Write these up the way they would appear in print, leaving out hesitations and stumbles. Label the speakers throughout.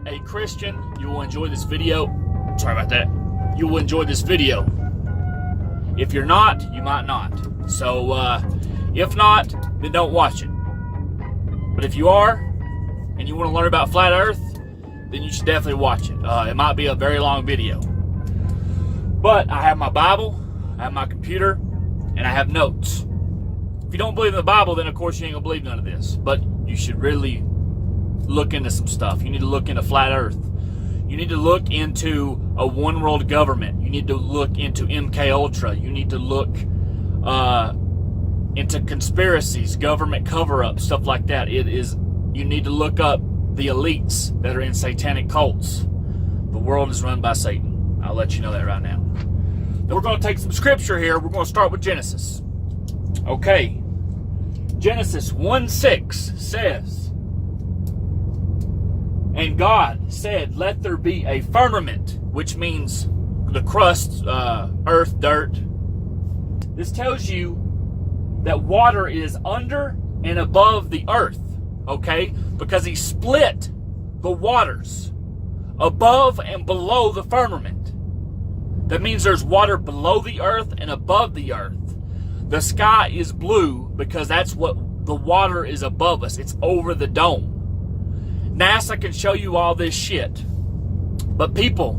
Speaker 1: are a Christian, you will enjoy this video. Sorry about that. You will enjoy this video. If you're not, you might not. So, if not, then don't watch it. But if you are, and you want to learn about Flat Earth, then you should definitely watch it. It might be a very long video. But I have my Bible, I have my computer, and I have notes. If you don't believe in the Bible, then of course you ain't gonna believe none of this. But you should really look into some stuff. You need to look into Flat Earth. You need to look into a one world government. You need to look into MK Ultra. You need to look into conspiracies, government cover-ups, stuff like that. You need to look up the elites that are in satanic cults. The world is run by Satan. I'll let you know that right now. Then we're going to take some scripture here. We're going to start with Genesis. Okay. Genesis 1:6 says, "And God said, let there be a firmament," which means the crust, earth, dirt. This tells you that water is under and above the earth, okay? Because he split the waters above and below the firmament. That means there's water below the earth and above the earth. The sky is blue because that's what the water is above us. It's over the dome. NASA can show you all this shit. But people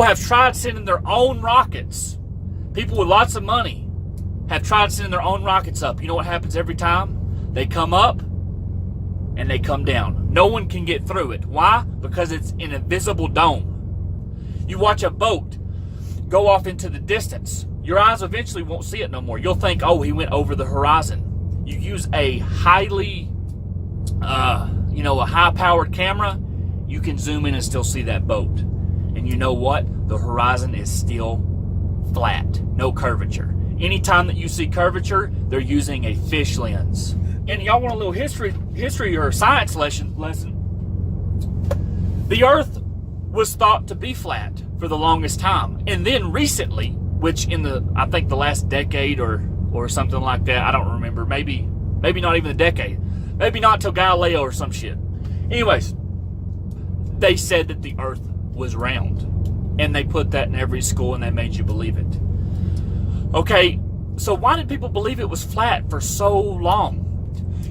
Speaker 1: have tried sending their own rockets. People with lots of money have tried sending their own rockets up. You know what happens every time? They come up and they come down. No one can get through it. Why? Because it's an invisible dome. You watch a boat go off into the distance. Your eyes eventually won't see it no more. You'll think, oh, he went over the horizon. You use a highly, a high-powered camera, you can zoom in and still see that boat. And you know what? The horizon is still flat, no curvature. Anytime that you see curvature, they're using a fish lens. And y'all want a little history or science lesson? The Earth was thought to be flat for the longest time, and then recently, which I think the last decade or something like that, I don't remember. Maybe not even a decade. Maybe not till Galileo or some shit. Anyways, they said that the Earth was round. And they put that in every school and they made you believe it. Okay, so why did people believe it was flat for so long?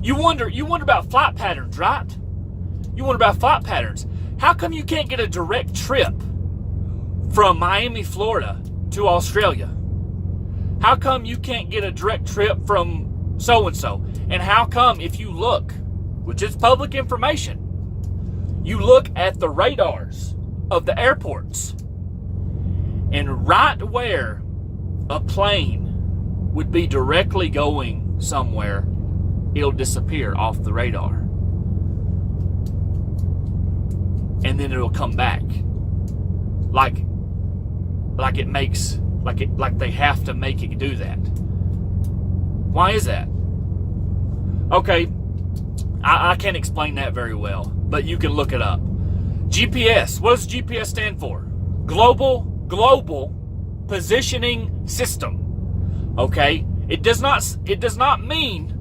Speaker 1: You wonder about flight patterns, right? You wonder about flight patterns. How come you can't get a direct trip from Miami, Florida to Australia? How come you can't get a direct trip from so-and-so? And how come if you look, which is public information, you look at the radars of the airports, and right where a plane would be directly going somewhere, it'll disappear off the radar. And then it'll come back. Like they have to make it do that. Why is that? Okay, I can't explain that very well, but you can look it up. GPS, what does GPS stand for? Global Positioning System. Okay? It does not mean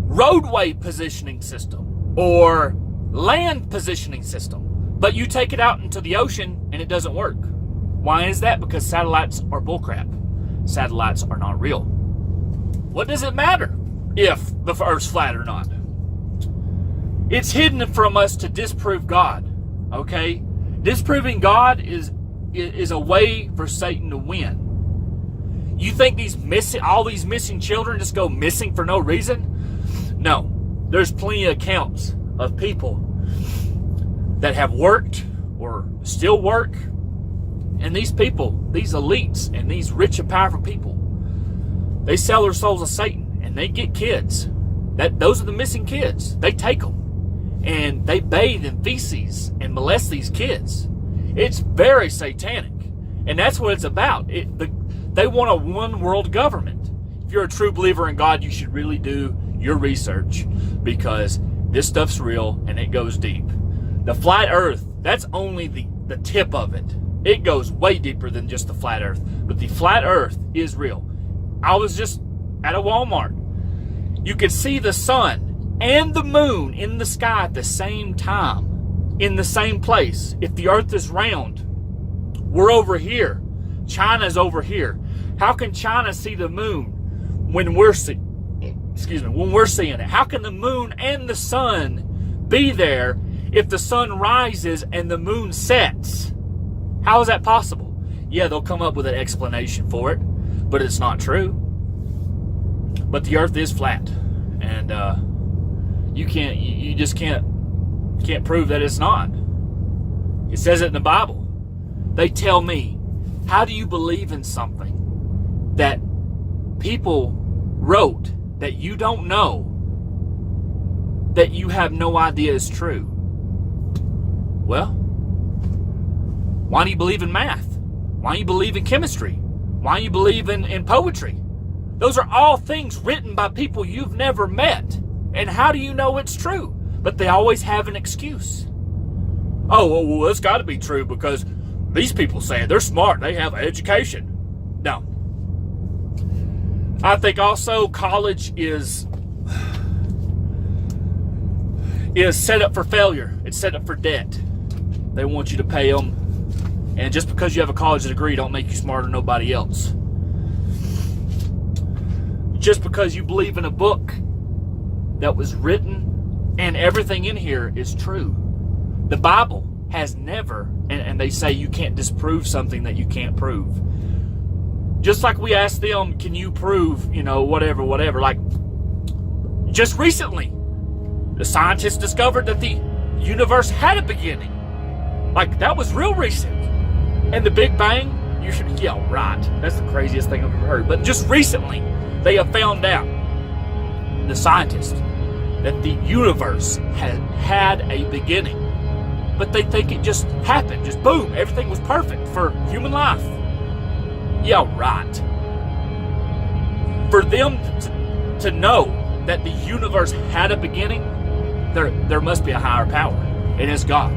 Speaker 1: roadway positioning system or land positioning system. But you take it out into the ocean and it doesn't work. Why is that? Because satellites are bullcrap. Satellites are not real. What does it matter if the Earth's flat or not? It's hidden from us to disprove God. Okay? Disproving God is a way for Satan to win. You think all these missing children just go missing for no reason? No. There's plenty of accounts of people that have worked or still work. And these people, these elites and these rich and powerful people, they sell their souls to Satan and they get kids. Those are the missing kids. They take them and they bathe in feces and molest these kids. It's very satanic. And that's what it's about. They want a one world government. If you're a true believer in God, you should really do your research because this stuff's real and it goes deep. The flat earth, that's only the tip of it. It goes way deeper than just the flat earth. But the flat earth is real. I was just at a Walmart. You could see the sun and the moon in the sky at the same time, in the same place. If the earth is round, we're over here. China's over here. How can China see the moon when we're seeing it? How can the moon and the sun be there if the sun rises and the moon sets? How is that possible? Yeah, they'll come up with an explanation for it, but it's not true. But the earth is flat, and you just can't prove that it's not. It says it in the Bible. They tell me, how do you believe in something that people wrote that you don't know, that you have no idea is true? Well, why do you believe in math? Why do you believe in chemistry? Why do you believe in poetry? Those are all things written by people you've never met. And how do you know it's true? But they always have an excuse. Oh, well, it's got to be true because these people say it. They're smart. They have an education. No. I think also college is set up for failure. It's set up for debt. They want you to pay them. And just because you have a college degree don't make you smarter than nobody else. Just because you believe in a book that was written and everything in here is true. The Bible has never, and they say you can't disprove something that you can't prove. Just like we asked them, can you prove, whatever. Like, just recently, the scientists discovered that the universe had a beginning. Like, that was real recent. And the Big Bang, right. That's the craziest thing I've ever heard. But just recently, they have found out, the scientists, that the universe had a beginning. But they think it just happened. Just boom, everything was perfect for human life. Yeah, right. For them to know that the universe had a beginning, there must be a higher power. It is God.